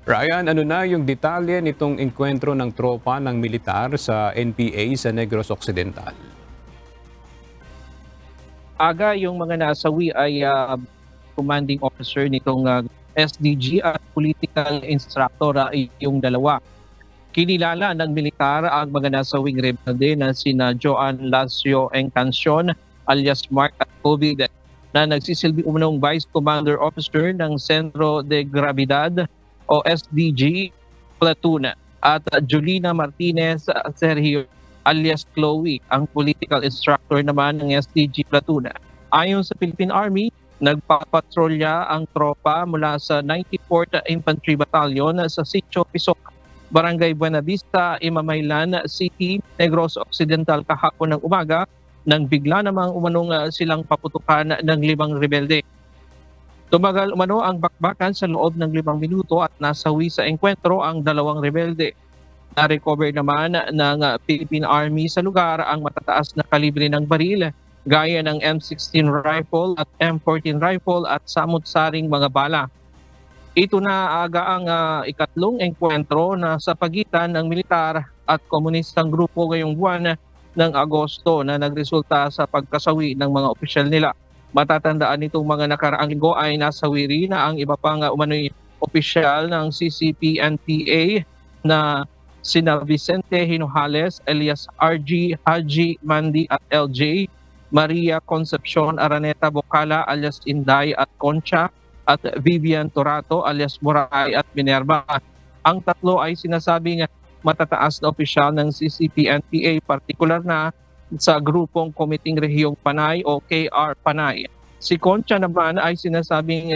Ryan, ano na yung detalye nitong engkwentro ng tropa ng militar sa NPA sa Negros Occidental? Aga yung mga nasawi ay commanding officer nitong SDG at political instructor ay yung dalawa. Kinilala ng militar ang mga nasawing rebelde na sina Joan Lacio Encancion alias Mark at COVID na nagsisilbi umunong Vice Commander Officer ng Centro de Gravidad o SDG Platoon at Julina Martinez Sergio alias Chloe, ang political instructor naman ng SDG Platoon. Ayon sa Philippine Army, nagpapatrolya ang tropa mula sa 94th Infantry Battalion sa Sitio Pisok, Barangay Buenavista, Imamaylan City, Negros Occidental kahapon ng umaga nang bigla namang umanong silang paputukan ng 5 rebelde. Tumagal umano ang bakbakan sa loob ng 5 minuto at nasawi sa engkwentro ang 2 rebelde. Na-recover naman ng Philippine Army sa lugar ang matataas na kalibre ng baril gaya ng M16 rifle at M14 rifle at samut-saring mga bala. Ito na aga ang ikatlong engkwentro na sa pagitan ng militar at komunistang grupo ngayong buwan ng Agosto na nagresulta sa pagkasawi ng mga opisyal nila. Matatandaan nitong mga nakaraang linggo ay nasawi rin na ang iba pang umano'y opisyal ng CCP-NPA na sina Vicente Hinojales, Elias RG, Haji, Mandi at LJ, Maria Concepcion Araneta Bocala alias Inday at Concha, at Vivian Torato alias Moray at Minerva. Ang tatlo ay sinasabing matataas na opisyal ng CCP-NPA, partikular na sa grupong Komiting Rehiyong Panay o KR Panay. Si Concha naman ay sinasabi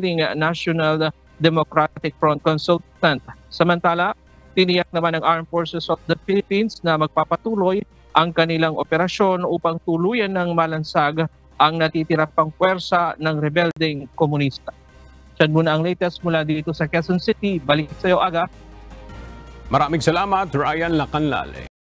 ring National Democratic Front consultant. Samantala, tiniyak naman ng Armed Forces of the Philippines na magpapatuloy ang kanilang operasyon upang tuluyan ng malansag ang natitira pang puwersa ng rebeldeng komunista. Yan muna ang latest mula dito sa Quezon City. Balik sa iyo, Aga. Maraming salamat, Ryan Lacanlale.